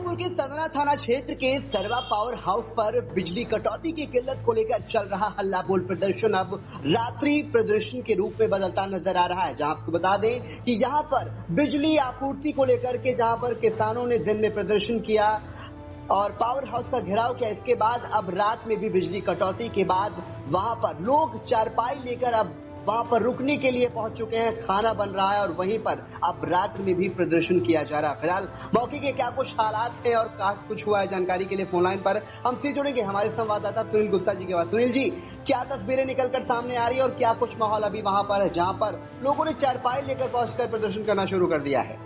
सीतापुर के सदना थाना क्षेत्र के सरवा पावर हाउस पर बिजली कटौती की किल्लत को लेकर चल रहा हल्ला बोल प्रदर्शन अब रात्रि प्रदर्शन के रूप में बदलता नजर आ रहा है। जहां आपको बता दें कि यहां पर बिजली आपूर्ति को लेकर के जहां पर किसानों ने दिन में प्रदर्शन किया और पावर हाउस का घेराव किया, इसके बाद अब रात में भी बिजली कटौती के बाद वहां पर लोग चारपाई लेकर अब वहां पर रुकने के लिए पहुंच चुके हैं। खाना बन रहा है और वहीं पर अब रात में भी प्रदर्शन किया जा रहा है। फिलहाल मौके के क्या कुछ हालात है और क्या कुछ हुआ है, जानकारी के लिए फोन लाइन पर हम फिर जुड़ेंगे हमारे संवाददाता सुनील गुप्ता जी के बाद। सुनील जी, क्या तस्वीरें निकलकर सामने आ रही है और क्या कुछ माहौल अभी वहां पर है जहां पर लोगों ने चारपाई लेकर पहुंचकर प्रदर्शन करना शुरू कर दिया है?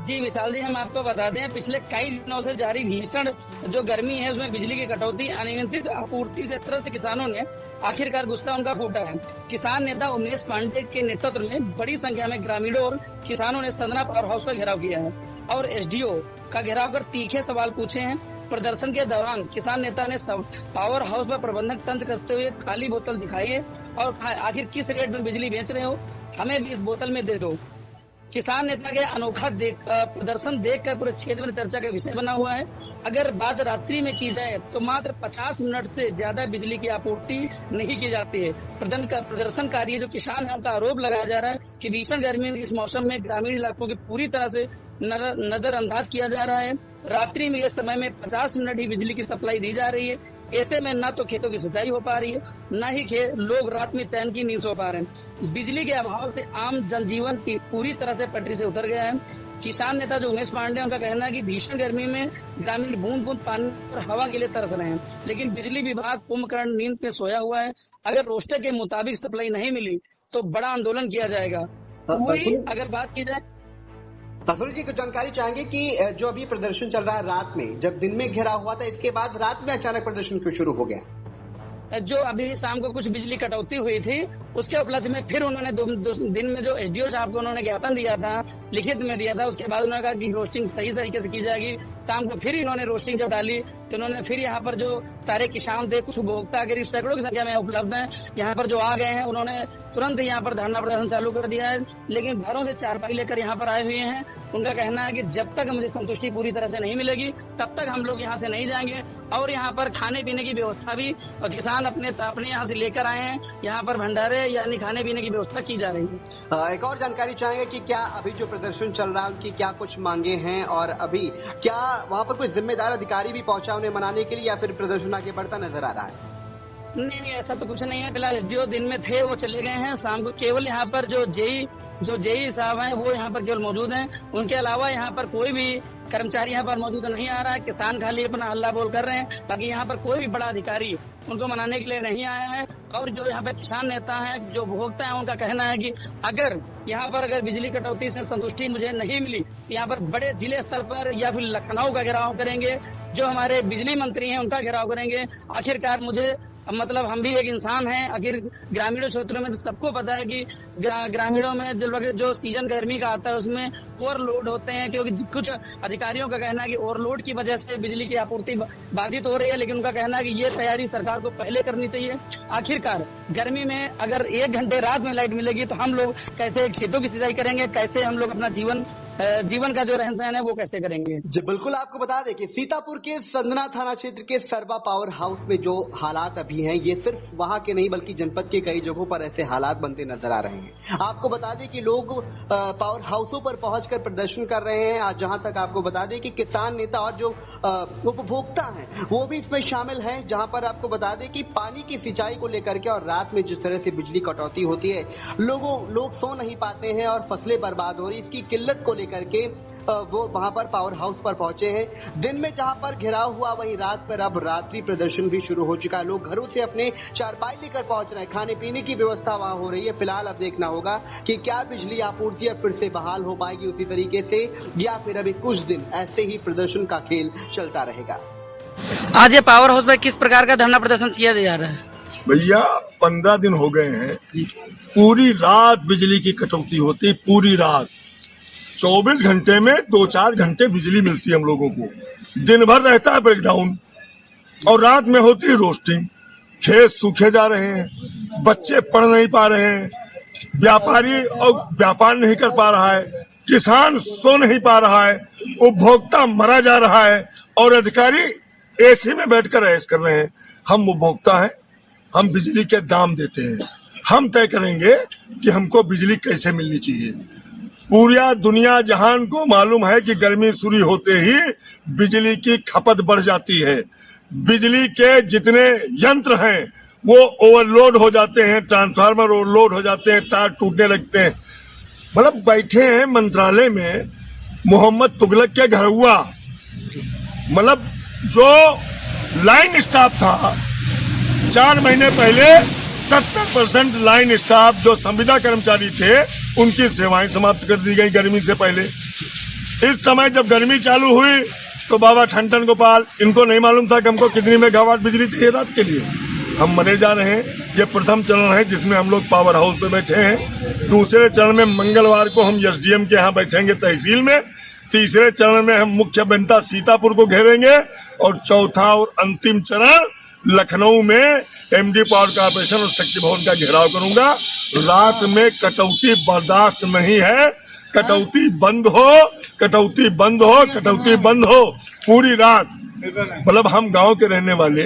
जी विशाल जी, हम आपको बता दें पिछले कई दिनों से जारी भीषण जो गर्मी है उसमें बिजली की कटौती, अनियंत्रित आपूर्ति से त्रस्त किसानों ने आखिरकार गुस्सा उनका फूटा है। किसान नेता उमेश पांडे के नेतृत्व में बड़ी संख्या में ग्रामीणों और किसानों ने सदना पावर हाउस का घेराव किया है और एसडीओ का घेराव कर तीखे सवाल पूछे हैं। प्रदर्शन के दौरान किसान नेता ने पावर हाउस पर प्रबंधक तंज कसते हुए खाली बोतल दिखाई है और आखिर किस रेट में बिजली बेच रहे हो, हमें भी इस बोतल में दे दो। किसान नेता के अनोखा प्रदर्शन देखकर पूरे क्षेत्र में चर्चा का विषय बना हुआ है। अगर बात रात्रि में की जाए तो मात्र 50 मिनट से ज्यादा बिजली की आपूर्ति नहीं की जाती है। प्रदर्शनकारी जो किसान है उनका आरोप लगाया जा रहा है कि भीषण गर्मी में इस मौसम में ग्रामीण इलाकों की पूरी तरह से नजरअंदाज किया जा रहा है। रात्रि में इस समय में 50 मिनट ही बिजली की सप्लाई दी जा रही है। ऐसे में न तो खेतों की सिंचाई हो पा रही है, न ही लोग रात में चैन की नींद सो पा रहे हैं। बिजली के अभाव से आम जनजीवन पूरी तरह से पटरी से उतर गया है। किसान नेता जो उमेश पांडे, उनका कहना है कि भीषण गर्मी में ग्रामीण बूंद बूंद पानी और हवा के लिए तरस रहे हैं, लेकिन बिजली विभाग कुंभकर्ण नींद में सोया हुआ है। अगर रोस्टर के मुताबिक सप्लाई नहीं मिली तो बड़ा आंदोलन किया जाएगा। वही अगर बात की जाए सुनील जी, कुछ जानकारी चाहेंगे कि जो अभी प्रदर्शन चल रहा है रात में, जब दिन में घेराव हुआ था इसके बाद रात में अचानक प्रदर्शन क्यों शुरू हो गया? जो अभी शाम को कुछ बिजली कटौती हुई थी उसके उपलक्ष्य में फिर उन्होंने दिन में जो एसडीओ साहब को उन्होंने ज्ञापन दिया था, लिखित में दिया था, उसके बाद उन्होंने कहा कि रोस्टिंग सही तरीके से की जाएगी। शाम को फिर इन्होंने रोस्टिंग जब डाली तो उन्होंने फिर यहाँ पर जो सारे किसान थे, कुछ उपभोक्ता करीब सैकड़ों की संख्या में उपलब्ध हैं, यहाँ पर जो आ गए हैं, उन्होंने तुरंत यहाँ पर धरना प्रदर्शन चालू कर दिया है। लेकिन घरों से चारपाई लेकर यहाँ पर आए हुए हैं। उनका कहना है कि जब तक मुझे संतुष्टि पूरी तरह से नहीं मिलेगी तब तक हम लोग यहाँ से नहीं जाएंगे। और यहाँ पर खाने पीने की व्यवस्था भी किसान अपने यहाँ से लेकर आए हैं। यहाँ पर भंडारे यानी खाने पीने की व्यवस्था की जा रही है। एक और जानकारी चाहेंगे कि क्या अभी जो प्रदर्शन चल रहा है उनकी क्या कुछ मांगे हैं और अभी क्या वहाँ पर कोई जिम्मेदार अधिकारी भी पहुंचा उन्हें मनाने के लिए या फिर प्रदर्शन आगे बढ़ता नजर आ रहा है? नहीं, ऐसा तो कुछ नहीं है। फिलहाल जो दिन में थे वो चले गए हैं। शाम को केवल यहाँ पर जो जेई साहब हैं वो यहाँ पर केवल मौजूद हैं। उनके अलावा यहाँ पर कोई भी कर्मचारी यहाँ पर मौजूद नहीं आ रहा है। किसान खाली अपना हल्ला बोल कर रहे हैं, बाकी यहाँ पर कोई भी बड़ा अधिकारी उनको मनाने के लिए नहीं आया है। और जो यहाँ पे किसान नेता हैं, जो उपभोक्ता हैं, उनका कहना है कि अगर यहाँ पर बिजली कटौती से संतुष्टि मुझे नहीं मिली तो यहाँ पर बड़े जिले स्तर पर या फिर लखनऊ का घेराव करेंगे, जो हमारे बिजली मंत्री हैं उनका घेराव करेंगे। आखिरकार मुझे मतलब हम भी एक इंसान हैं। आखिर ग्रामीण क्षेत्रों में तो सबको पता है कि ग्रामीणों में जो सीजन गर्मी का आता है उसमें ओवरलोड होते हैं, क्योंकि कुछ अधिकारियों का कहना है कि ओवरलोड की वजह से बिजली की आपूर्ति बाधित हो रही है। लेकिन उनका कहना है कि ये तैयारी सरकार को पहले करनी चाहिए। आखिरकार गर्मी में अगर 1 घंटे रात में लाइट मिलेगी तो हम लोग कैसे खेतों की सिंचाई करेंगे, कैसे हम लोग अपना जीवन का जो रहन सहन है वो कैसे करेंगे? जी बिल्कुल, आपको बता दें कि सीतापुर के सदना थाना क्षेत्र के सरवा पावर हाउस में जो हालात अभी हैं, ये सिर्फ वहां के नहीं बल्कि जनपद के कई जगहों पर ऐसे हालात बनते नजर आ रहे हैं। आपको बता दें कि लोग पावर हाउसों पर पहुंचकर प्रदर्शन कर रहे हैं। आज जहां तक आपको बता दें कि किसान नेता और जो उपभोक्ता हैं वो भी इसमें शामिल हैं। जहां पर आपको बता दें कि पानी की सिंचाई को लेकर के और रात में जिस तरह से बिजली कटौती होती है, लोग सो नहीं पाते हैं और फसलें बर्बाद हो रही, इसकी किल्लत को करके वो वहां पर पावर हाउस पर पहुंचे हैं। दिन में जहां पर घेराव हुआ वहीं रात पर अब रात्रि प्रदर्शन भी शुरू हो चुका है। लोग घरों से अपने चारपाई लेकर पहुंच रहे हैं। खाने पीने की व्यवस्था वहां हो रही है। फिलहाल अब देखना होगा कि क्या बिजली आपूर्ति फिर से बहाल हो पाएगी उसी तरीके से, या फिर अभी कुछ दिन ऐसे ही प्रदर्शन का खेल चलता रहेगा। आज ये पावर हाउस में किस प्रकार का धरना प्रदर्शन किया जा रहा है? भैया 15 दिन हो गए हैं, पूरी रात बिजली की कटौती होती, पूरी रात 24 घंटे में 2-4 घंटे बिजली मिलती है हम लोगों को। दिन भर रहता है ब्रेकडाउन और रात में होती है रोस्टिंग। खेत सूखे जा रहे हैं, बच्चे पढ़ नहीं पा रहे हैं, व्यापारी और व्यापार नहीं कर पा रहा है, किसान सो नहीं पा रहा है, उपभोक्ता मरा जा रहा है और अधिकारी एसी में बैठकर ऐश कर रहे हैं। हम उपभोक्ता हैं, हम बिजली के दाम देते हैं, हम तय करेंगे कि हमको बिजली कैसे मिलनी चाहिए। पूरा दुनिया जहान को मालूम है कि गर्मी शुरू होते ही बिजली की खपत बढ़ जाती है। बिजली के जितने यंत्र हैं वो ओवरलोड हो जाते हैं, ट्रांसफार्मर ओवरलोड हो जाते हैं, तार टूटने लगते हैं। मतलब बैठे हैं मंत्रालय में मोहम्मद तुगलक के घर हुआ, मतलब जो लाइन स्टाफ था 4 महीने पहले 70% लाइन स्टाफ जो संविदा कर्मचारी थे उनकी सेवाएं समाप्त कर दी गई गर्मी से पहले। इस समय जब गर्मी चालू हुई तो बाबा ठन गोपाल इनको नहीं मालूम था कि हमको कितनी मेगावाट बिजली चाहिए रात के लिए। हम मरे जा रहे हैं। ये प्रथम चरण है जिसमें हम लोग पावर हाउस पे बैठे हैं। दूसरे चरण में मंगलवार को हम एसडीएम के यहाँ बैठेंगे तहसील में। तीसरे चरण में हम मुख्य अभियंता सीतापुर को घेरेंगे और चौथा और अंतिम चरण लखनऊ में एमडी पावर कॉर्पोरेशन और शक्ति भवन का घेराव करूंगा। रात में कटौती बर्दाश्त नहीं है। कटौती बंद हो, कटौती बंद हो, कटौती बंद हो पूरी रात। मतलब हम गांव के रहने वाले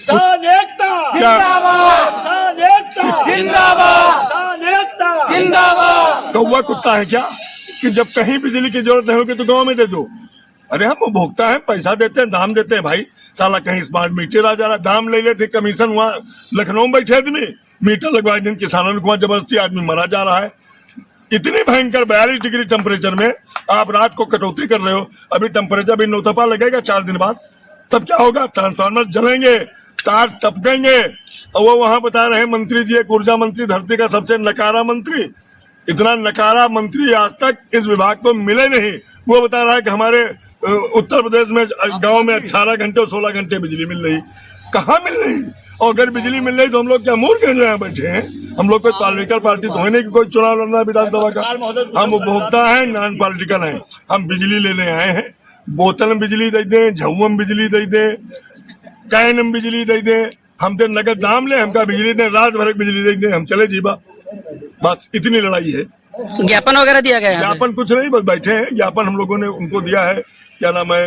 किसान एकता जिंदाबाद, जिंदाबाद, जिंदाबाद। कौवा कुत्ता है क्या कि जब कहीं बिजली की जरूरत नहीं होगी तो गांव में दे दो। अरे हम उपभोक्ता हैं, पैसा देते हैं, दाम देते हैं भाई। साला कहीं स्मार्ट मीटर आ जा रहा है, दाम ले लेते कमीशन। वहाँ लखनऊ में बैठे आदमी मीटर लगवाए दिन किसानों ने जबरदस्ती आदमी मरा जा रहा है। इतनी भयंकर 42 डिग्री टेम्परेचर में आप रात को कटौती कर रहे हो। अभी टेम्परेचर भी नौतपा लगेगा 4 दिन बाद, तब क्या होगा? ट्रांसफार्मर जलेंगे, तार टपकेंगे। और वो वहां बता रहे हैं मंत्री जी, एक ऊर्जा मंत्री धरती का सबसे नकारा मंत्री, इतना नकारा मंत्री आज तक इस विभाग को मिले नहीं। वो बता रहा है कि हमारे उत्तर प्रदेश में गांव में 18 घंटे और 16 घंटे बिजली मिल रही। कहाँ मिल रही? और अगर बिजली मिल रही तो हम लोग क्या मूर्ख हैं बैठे हैं? हम लोग कोई पॉलिटिकल पार्टी तो है नहीं कि कोई चुनाव लड़ना विधानसभा का। हम उपभोक्ता हैं, नॉन पॉलिटिकल हैं। हम बिजली लेने आए हैं। बोतल में बिजली दे दें, झुआ में बिजली दे दें, कैन में बिजली दे दें, हम तो नगद दाम ले, हमका बिजली दें, रात भर बिजली दे दें, हम चले जीवा। बस इतनी लड़ाई है। ज्ञापन वगैरह दिया गया है? ज्ञापन कुछ नहीं, बस बैठे हैं। ज्ञापन हम लोगों ने उनको दिया है, क्या नाम है,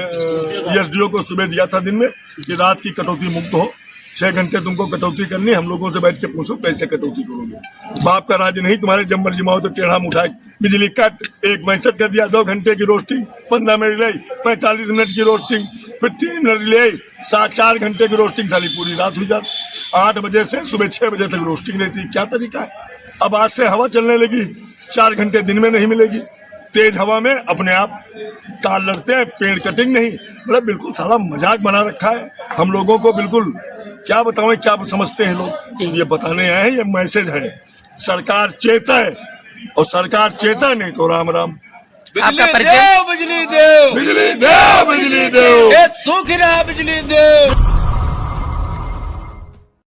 एसडीओ को सुबह दिया था दिन में कि रात की कटौती मुक्त हो। 6 घंटे तुमको कटौती करनी, हम लोगों से बैठ के पूछो कैसे कटौती करोगे। बाप का राज नहीं, तुम्हारे जम्बर जिमाओ तो टेढ़ा मुठाए बिजली कट। 1 मैसेज कर दिया, 2 घंटे की रोस्टिंग, 15 मिनट ले, 45 मिनट की रोस्टिंग, फिर 3 मिनट ले, 4 घंटे की रोस्टिंग, साली पूरी रात हुई जाती। 8 बजे से सुबह 6 बजे तक रोस्टिंग रहती। क्या तरीका है? अब आज से हवा चलने लगी, 4 घंटे दिन में नहीं मिलेगी। तेज हवा में अपने आप तार लड़ते हैं, पेड़ कटिंग नहीं। मतलब बिल्कुल सारा मजाक बना रखा है हम लोगों को। बिल्कुल क्या बताओ, क्या समझते हैं लोग? ये बताने आए हैं, ये मैसेज है। सरकार चेता है, और सरकार चेता नहीं तो राम राम। आपका परिचय? बिजली दो, बिजली दो, बिजली दो, सुख ना बिजली दो।